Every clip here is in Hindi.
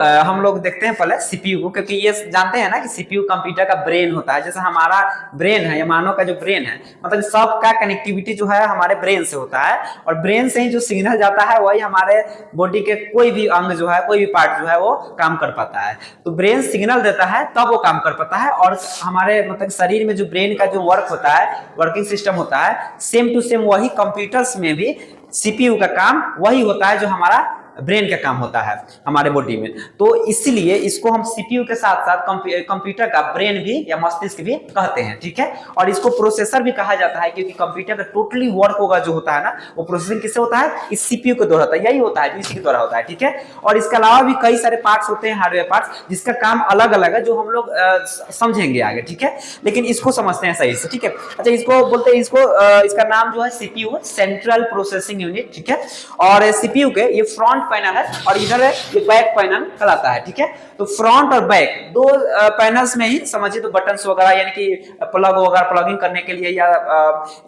हम लोग देखते हैं पहले सीपीयू को, क्योंकि ये जानते हैं ना कि सीपीयू कंप्यूटर का ब्रेन होता है। जैसे हमारा ब्रेन है या मानव का जो ब्रेन है, मतलब सब का कनेक्टिविटी जो है हमारे ब्रेन से होता है, और ब्रेन से ही जो सिग्नल जाता है वही हमारे बॉडी के कोई भी अंग जो है, कोई भी पार्ट जो है वो काम कर पाता है। तो ब्रेन सिग्नल देता है तब वो काम कर पाता है, और हमारे मतलब शरीर में जो ब्रेन का जो वर्क होता है, वर्किंग सिस्टम होता है, सेम टू सेम वही कंप्यूटर्स में भी सीपीयू का काम वही होता है जो हमारा ब्रेन का काम होता है हमारे बॉडी में। तो इसलिए इसको हम सीपीयू के साथ साथ कंप्यूटर का ब्रेन भी या मस्तिष्क भी कहते हैं, ठीक है। और इसको प्रोसेसर भी कहा जाता है, क्योंकि कंप्यूटर का टोटली वर्क होगा जो होता है ना, वो प्रोसेसिंग किससे होता है, इस सीपीयू के द्वारा होता है, यही होता है, इसी के द्वारा होता है, ठीक है। और इसके अलावा भी कई सारे पार्ट्स होते हैं, हार्डवेयर पार्ट्स, जिसका काम अलग अलग है, जो हम लोग समझेंगे आगे, ठीक है। लेकिन इसको समझते हैं सही से, ठीक है। अच्छा, इसको बोलते हैं, इसका नाम जो है सीपीयू, सेंट्रल प्रोसेसिंग यूनिट, ठीक है। और सीपीयू के ये फ्रंट पैनल है और इधर है ये बैक पैनल कहलाता है, ठीक है। तो फ्रंट और बैक दो पैनल्स में ही समझिए, तो बटन्स वगैरह यानी कि प्लग वगैरह प्लगिंग करने के लिए या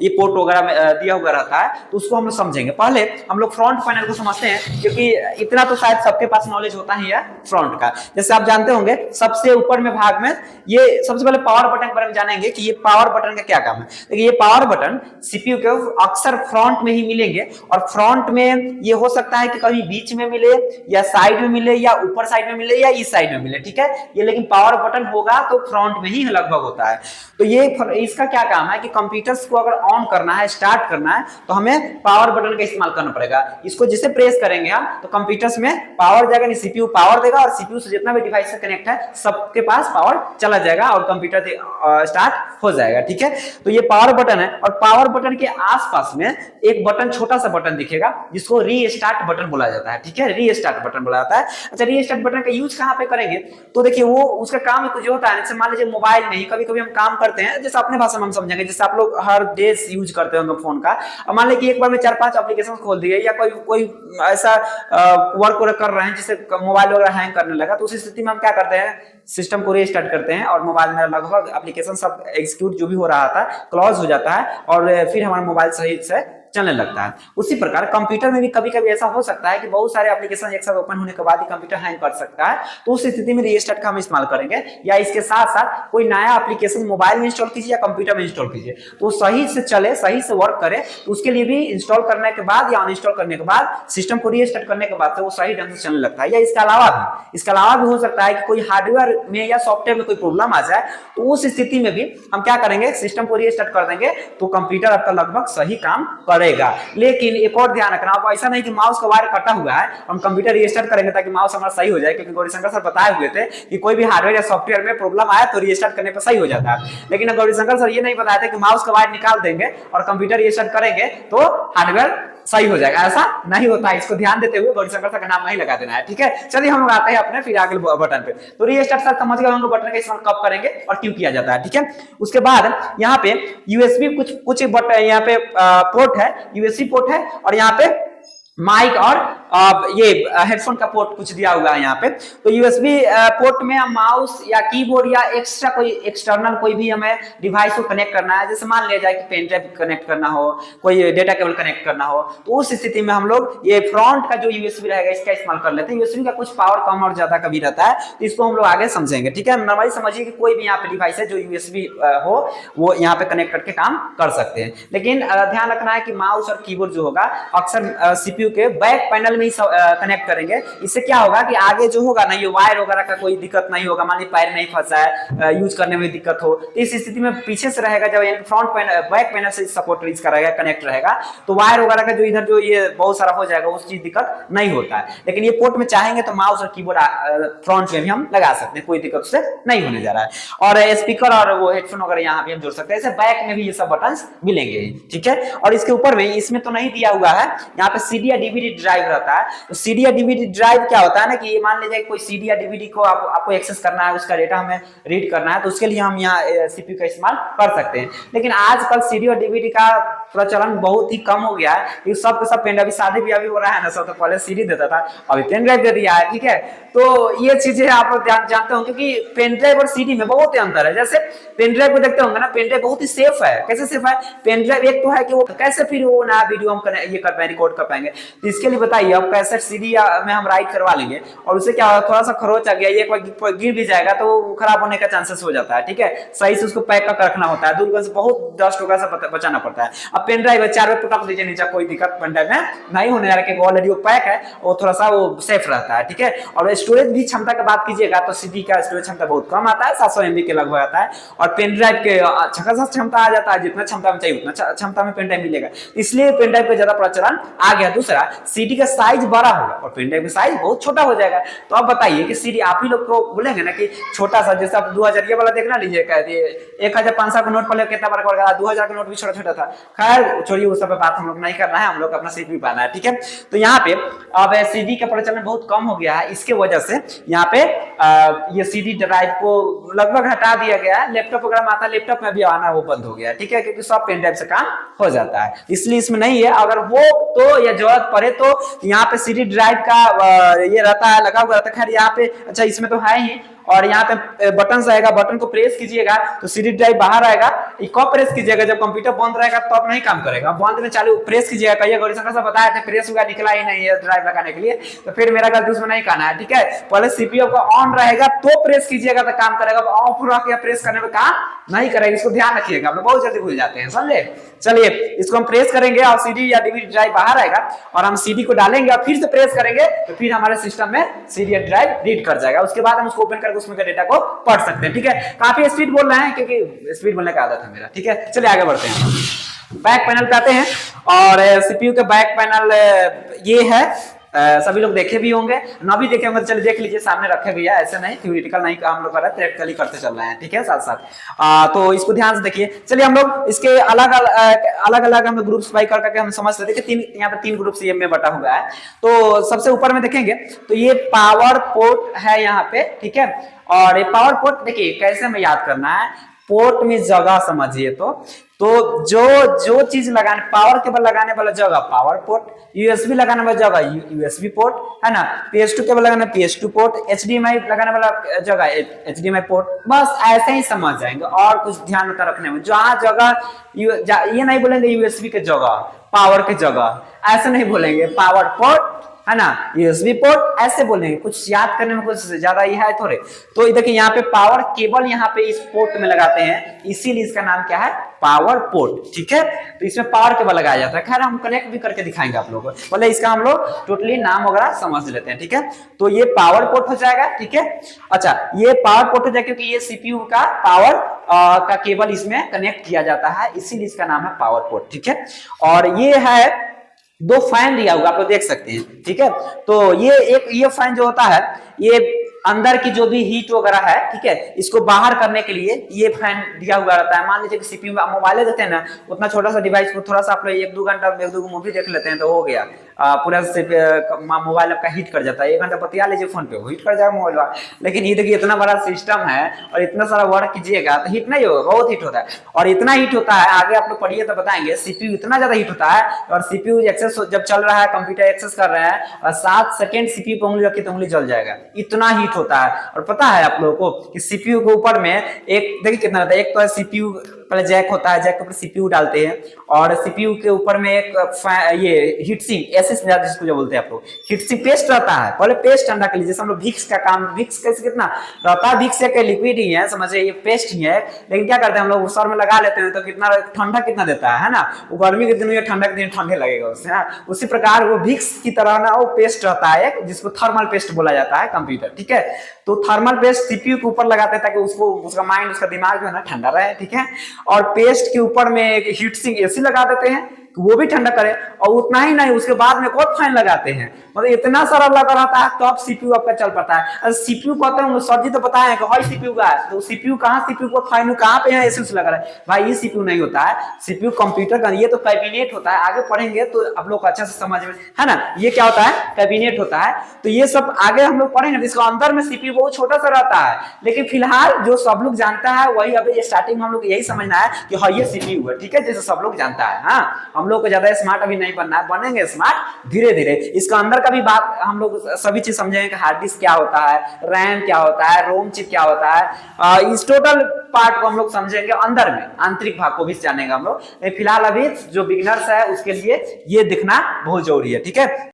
ये पोर्ट वगैरह दिया हुआ रहता है, तो उसको हम लोग समझेंगे। पहले हम लोग फ्रंट पैनल को समझते हैं, क्योंकि इतना तो शायद सबके पास नॉलेज होता ही है फ्रंट का। जैसे आप जानते होंगे सबसे ऊपर में भाग में ये सबसे पहले पावर बटन के बारे में जानेंगे कि ये पावर बटन का क्या काम है। देखिए, ये पावर बटन सीपीयू के अक्सर फ्रंट में ही मिलेंगे, और फ्रंट में ये हो सकता है कि कभी बीच में मिले या साइड में मिले या ऊपर साइड में मिले या इस साइड में मिले, ठीक है। ये लेकिन पावर बटन होगा तो फ्रंट में ही लगभग होता है। तो ये इसका क्या काम है कि कंप्यूटर्स को अगर ऑन करना है, स्टार्ट करना है, तो हमें पावर बटन का इस्तेमाल करना पड़ेगा। इसको जिसे प्रेस करेंगे हम, तो कंप्यूटर्स में पावर जाएगा, सीपीयू पावर देगा, और सीपीयू से जितना भी डिवाइस से कनेक्ट है सबके पास पावर चला जाएगा और कंप्यूटर स्टार्ट हो जाएगा, ठीक है। तो ये पावर बटन है, और पावर बटन के आसपास में एक बटन, छोटा सा बटन दिखेगा, जिसको रीस्टार्ट बटन बोला जाता है, ठीक है। रीस्टार्ट बटन बोला जाता है। अच्छा, रीस्टार्ट बटन का यूज कहां पे करेंगे, तो देखिए वो उसका काम कुछ होता है। जैसे मान लीजिए मोबाइल में ही कभी कभी हम काम करते हैं, जैसे अपने भाषा में हम समझेंगे, जैसे आप लोग हर डे यूज करते होंगे फोन का। अब मान लीजिए एक बार में 4-5 एप्लीकेशन खोल दिए, या कोई ऐसा वर्क कर रहे हैं जिससे मोबाइल वगैरह हैंग करने लगा, तो उस स्थिति में हम क्या करते हैं, सिस्टम को रीस्टार्ट करते हैं, और मोबाइल में लगभग एप्लीकेशन सब एग्जीक्यूट जो भी हो रहा था क्लोज हो जाता है, और फिर हमारा मोबाइल सही से चलने लगता है। उसी प्रकार कंप्यूटर में भी कभी कभी ऐसा हो सकता है कि बहुत सारे एप्लीकेशन एक साथ ओपन होने के बाद ही कंप्यूटर हैंग कर सकता है, तो उस स्थिति में रीस्टार्ट का हम इस्तेमाल करेंगे। या इसके साथ साथ कोई नया एप्लीकेशन मोबाइल में इंस्टॉल कीजिए या कंप्यूटर में इंस्टॉल कीजिए, तो सही से चले, सही से वर्क करे, तो उसके लिए भी इंस्टॉल करने के बाद या अनइंस्टॉल करने के बाद, सिस्टम को रीस्टार्ट करने के बाद से वो सही ढंग से चलने लगता है। या इसके अलावा भी हो सकता है कि कोई हार्डवेयर में या सॉफ्टवेयर में कोई प्रॉब्लम आ जाए, तो उस स्थिति में भी हम क्या करेंगे, सिस्टम को रीस्टार्ट कर देंगे, तो कंप्यूटर आपका लगभग सही काम करेगा। लेकिन एक और ध्यान रखना, आप ऐसा नहीं कि माउस का वायर कटा हुआ है हम कंप्यूटर रीस्टार्ट करेंगे ताकि माउस हमारा सही हो जाए, क्योंकि गौरीशंकर सर बताए हुए थे कि कोई भी हार्डवेयर या सॉफ्टवेयर में प्रॉब्लम आया तो रीस्टार्ट करने पर सही हो जाता है। लेकिन गौरीशंकर सर ये नहीं बताए थे कि माउस का वायर निकाल देंगे और कंप्यूटर रीस्टार्ट करेंगे तो हार्डवेयर सही हो जाएगा, ऐसा नहीं होता है। इसको ध्यान देते हुए गौरीशंकर सर का नाम नहीं लगा देना है, ठीक है। चलिए हम लोग आते हैं अपने फिर आगे बटन पे। तो रीस्टार्ट सर समझ गए हम लोग बटन का इस्तेमाल कब करेंगे और क्यों किया जाता है, ठीक है। उसके बाद यहाँ पे यूएसबी कुछ बटन, यहाँ पे पोर्ट है, यूएसबी पोर्ट है, और यहाँ पे माइक और ये हेडफोन का पोर्ट कुछ दिया हुआ है यहाँ पे। तो यूएसबी पोर्ट में हम माउस या कीबोर्ड या एक्स्ट्रा कोई एक्सटर्नल कोई भी हमें डिवाइस को कनेक्ट करना है, जैसे मान लिया जाए कि पेन ड्राइव कनेक्ट करना हो, कोई डेटा केबल कनेक्ट करना हो, तो उस स्थिति में हम लोग ये फ्रंट का जो यूएसबी रहेगा इसका इस्तेमाल कर लेते हैं। यूएसबी का कुछ पावर कम और ज्यादा कभी रहता है, तो इसको हम लोग आगे समझेंगे, ठीक है। नॉर्मली समझिए कि कोई भी यहाँ पे डिवाइस है जो यूएसबी हो, वो यहाँ पे कनेक्ट करके काम कर सकते हैं। लेकिन ध्यान रखना है कि माउस और कीबोर्ड जो होगा अक्सर सीपीयू के बैक पैनल में ही कनेक्ट करेंगे। इससे क्या होगा कि आगे जो होगा ना, ये वायर वगैरह का कोई दिक्कत नहीं होगा। मान लीजिए पैर नहीं फंसा है, यूज करने में दिक्कत हो, तो इस स्थिति में पीछे से रहेगा, जब फ्रंट पैनल बैक पैनल से सपोर्ट इसका रहेगा, कनेक्ट रहेगा, तो वायर वगैरह का जो इधर जो ये बहुत सारा हो जाएगा, उस चीज दिक्कत नहीं होता है। लेकिन ये पोर्ट में चाहेंगे तो माउस और कीबोर्ड फ्रंट में भी हम लगा सकते हैं, कोई दिक्कत उससे नहीं होने जा रहा है। और स्पीकर और वो हेडफोन वगैरह यहाँ भी हम जोड़ सकते हैं। ऐसे बैक में भी ये सब बटन मिलेंगे, ठीक है। और इसके ऊपर में, इसमें तो नहीं दिया हुआ है, यहाँ पे सीडी या डीवीडी ड्राइव रहता है। तो सीडी या डीवीडी ड्राइव क्या होता है ना, कि मान लीजिए कोई सीडी या डीवीडी को आपको एक्सेस करना है, उसका डेटा हमें रीड करना है, तो उसके लिए हम यहाँ सीपीयू का इस्तेमाल कर सकते हैं। लेकिन आजकल सीडी और डीवीडी का प्रचलन बहुत ही कम हो गया है, क्योंकि सब पेन ड्राइव, शादी भी अभी हो रहा है ना, सब तो पहले सीडी देता था, अभी पेन ड्राइव दे दिया है, ठीक है। तो ये चीजें आप लोग जानते होंगे, क्योंकि पेन ड्राइव और सीडी में बहुत अंतर है। जैसे पेन ड्राइव को देखते होंगे ना, पेन ड्राइव बहुत ही सेफ है। कैसे सेफ है? पेन ड्राइव एक तो है कि वो कैसे फिर वो नया वीडियो हम ये कर पाएंगे, रिकॉर्ड कर पाएंगे। तो इसके लिए बताइए अब कैसेट सीडी में हम राइट करवा लेंगे और उसे क्या थोड़ा सा खरोच आ गया, एक बार गिर भी जाएगा तो खराब होने का चांसेस हो जाता है, ठीक है। सही से उसको पैक कर रखना होता है, दूर से बहुत डस्ट वगैरह से बचाना पड़ता है। अब पेन ड्राइव 4 बार पटक दीजिए नीचे, कोई दिक्कत पेन ड्राइव में नहीं होने वाला, क्योंकि ऑलरेडी वो पैक है और थोड़ा सा वो सेफ रहता है, ठीक है। और स्टोरेज भी क्षमता की बात कीजिएगा तो सीडी का स्टोरेज क्षमता बहुत कम आता है, 700 MB के लगभग आता है। और पेन ड्राइव के अच्छा खासा क्षमता आ जाता है, जितना क्षमता में चाहिए उतना क्षमता में पेन ड्राइव मिलेगा, इसलिए पेन ड्राइव का ज्यादा प्रचलन आ गया। दूसरा, सीडी का साइज बड़ा होगा और पेन ड्राइव का साइज बहुत छोटा हो जाएगा। तो अब बताइए कि सीडी आप ही लोग को बोलेंगे ना कि छोटा सा, जैसे आप 2000 ये वाला देखना लीजिए, कहते 1500 का नोट पहले कितना बड़ा पड़ेगा, 2000 का नोट भी छोटा छोटा था। खैर छोड़िए, उस सब पे बात हम लोग नहीं करना है, हम लोग अपना सीपीयू पाना है, ठीक है। तो यहाँ पे अब सीडी का प्रचलन बहुत कम हो गया है, इसके वजह से यहाँ पे ये सीडी ड्राइव को लगभग हटा दिया गया है। लैपटॉप वगैरह में आता है, लैपटॉप में भी आना वो बंद हो गया, ठीक है, क्योंकि सब पेन ड्राइव से काम हो जाता है, इसलिए इसमें नहीं है। अगर हो तो या जरूरत पड़े तो यहाँ पे सीडी ड्राइव का ये रहता है, लगा हुआ रहता है। खैर यहाँ पे अच्छा इसमें तो है ही, और यहाँ पे बटन आएगा, बटन को प्रेस कीजिएगा तो सीडी ड्राइव बाहर आएगा। कब प्रेस कीजिएगा, जब कंप्यूटर बंद रहेगा तो अब नहीं काम करेगा, बंद में चालू प्रेस कीजिएगा। कहिए गौरीशंकर साहब बताया था प्रेस हुआ निकला ही नहीं है ड्राइव लगाने के लिए, तो फिर मेरा गलती उसमें नहीं करना है, ठीक है। पहले सीपीयू का ऑन रहेगा तो प्रेस कीजिएगा तो काम करेगा, ऑफ रख के प्रेस करने में काम नहीं करेगा, इसको ध्यान रखिएगा, आप बहुत जल्दी भूल जाते हैं, समझे। चलिए इसको हम प्रेस करेंगे और सीडी या डीवीडी ड्राइव बाहर आएगा और हम सीडी को डालेंगे और फिर से प्रेस करेंगे तो फिर हमारे सिस्टम में सीडी ड्राइव रीड कर जाएगा। उसके बाद हम उसको ओपन करके उसमें का डेटा को पढ़ सकते हैं, ठीक है। काफी स्पीड बोल रहे हैं क्योंकि स्पीड बोलने का आदत है मेरा, ठीक है। चलिए आगे बढ़ते हैं, बैक पैनल पे आते हैं। और सीपीयू का बैक पैनल ये है, सभी लोग देखे भी होंगे, ना भी देखे होंगे तो चलिए देख लीजिए, सामने रखे भैया, ऐसे नहीं थ्योरेटिकल नहीं हम लोग कर रहे हैं, प्रैक्टिकली करते चल रहे हैं, ठीक है, साथ साथ। तो इसको ध्यान से देखिए। चलिए हम लोग इसके अलग अलग हम ग्रुप्स बाई करके हम समझ सकते हैं कि यहाँ पे 3 ग्रुप ये में बटा हुआ है। तो सबसे ऊपर में देखेंगे तो ये पावर पोर्ट है यहाँ पे, ठीक है। और ये पावर पोर्ट देखिए कैसे हमें याद करना है, पोर्ट में जगह समझिए तो जो चीज लगाने, पावर केबल लगाने वाला जगह पावर पोर्ट, यूएसबी लगाने वाला जगह यूएसबी पोर्ट है ना, PS2 केबल लगाने PS2 पोर्ट, HDMI लगाने वाला जगह HDMI पोर्ट, बस ऐसे ही समझ जाएंगे। और कुछ ध्यान होता रखने में, जहां जगह ये नहीं बोलेंगे यूएसबी के जगह पावर के जगह, ऐसे नहीं बोलेंगे, पावर पोर्ट है ना, यूएसबी पोर्ट ऐसे बोलेंगे, कुछ याद करने में कुछ ज्यादा ही है थोड़े। तो देखिए यहाँ पे पावर केबल यहाँ पे इस पोर्ट में लगाते हैं, इसीलिए इसका नाम क्या है, पावर पोर्ट, ठीक है। तो इसमें पावर केबल लगाया जाता है। खैर हम कनेक्ट भी करके दिखाएंगे आप लोगों को, पहले इसका हम लोग टोटली नाम वगैरह समझ लेते हैं, ठीक है। तो ये पावर पोर्ट हो जाएगा, ठीक है। अच्छा ये पावर पोर्ट हो जाएगा क्योंकि ये सीपीयू का पावर का केबल इसमें कनेक्ट किया जाता है, इसीलिए इसका नाम है पावर पोर्ट, ठीक है। और ये है 2 फैन दिया हुआ, आप लोग देख सकते हैं, ठीक है। तो ये फैन जो होता है, ये अंदर की जो भी हीट वगैरह है, ठीक है, इसको बाहर करने के लिए ये फैन दिया हुआ रहता है। मान लीजिए कि सीपीयू में मोबाइल देते हैं ना, उतना छोटा सा डिवाइस को थोड़ा सा आप लोग 1-2 घंटा 1-2 मूवी देख लेते हैं तो हो गया, पूरा मोबाइल आपका हीट कर जाता है। 1 घंटा बतिया लीजिए फोन पे, हीट कर जाएगा मोबाइल। लेकिन ये देखिए इतना बड़ा सिस्टम है और इतना सारा वर्क कीजिएगा तो हीट नहीं होगा, बहुत हीट होता है। और इतना हीट होता है, आगे आप लोग पढ़िए तो बताएंगे, सीपीयू इतना ज्यादा हीट होता है। और सीपीयू एक्सेस जब चल रहा है, कंप्यूटर एक्सेस कर रहे हैं और 7 सेकंड सीपीयू पे उंगली रखी तो उंगली जल जाएगा, इतना हीट होता है। और पता है आप लोगों को कि सीपीयू के ऊपर में एक देखिए कितना रहता है, एक तो है सीपीयू पहले जैक होता है, जैक के ऊपर सीपीयू डालते हैं और सीपीयू के ऊपर में एक ये हीट सिंक एसएस जिसको जो बोलते हैं आप लोग, हीट सिंक पेस्ट रहता है। पहले पेस्ट ठंडा कर लीजिए, हम लोग विक्स का काम, विक्स कैसे कितना रहता है, विक्स एक लिक्विड ही है, समझिए ये पेस्ट ही है। लेकिन क्या करते हैं हम लोग सर में लगा लेते हैं तो कितना ठंडा कितना देता है ना, वो गर्मी के दिन या ठंडा के दिन ठंडे लगेगा उससे ना। उसी प्रकार वो विक्स की तरह ना वो पेस्ट रहता है एक, जिसको थर्मल पेस्ट बोला जाता है कंप्यूटर, ठीक है। तो थर्मल पेस्ट सीपीयू के ऊपर लगाते हैं ताकि उसको उसका माइंड उसका दिमाग जो है ना ठंडा रहे, ठीक है। और पेस्ट के ऊपर में एक हीट सिंक एसी लगा देते हैं वो भी ठंडा करे, और उतना ही नहीं उसके बाद में और फैन लगाते हैं, मतलब इतना सारा लगा रहता है तो अब सीपीयू आपका चल पाता है। अरे सीपीयू कहते हैं सर जी तो बताए कि हाई सीपीयू का है, तो सीपीयू कहाँ, सीपीयू को फैन कहाँ पे है, एसी लगा रहा है भाई, ये सीपीयू नहीं होता है, सीपीयू कंप्यूटर का ये तो कैबिनेट होता है। आगे पढ़ेंगे तो आप लोग अच्छे से समझ में है ना, ये क्या होता है, कैबिनेट होता है। तो ये सब आगे हम लोग पढ़ेंगे, इसके अंदर में सीपीयू बहुत छोटा सा रहता है, लेकिन फिलहाल जो सब लोग जानता है वही अभी स्टार्टिंग में हम लोग यही समझना है कि हाँ ये सीपीयू है, ठीक है, जैसे सब लोग जानता है। हाँ हम लोग को ज्यादा स्मार्ट अभी नहीं बनना है, बनेंगे स्मार्ट धीरे धीरे। इसका अंदर का भी बात हम लोग सभी चीज समझेंगे कि हार्ड डिस्क क्या होता है, रैम क्या होता है, रोम चिप क्या होता है, इस टोटल पार्ट को हम लोग समझेंगे, अंदर में आंतरिक भाग को भी जानेंगे हम लोग। फिलहाल अभी जो बिगिनर्स है उसके लिए ये दिखना बहुत जरूरी है, ठीक है।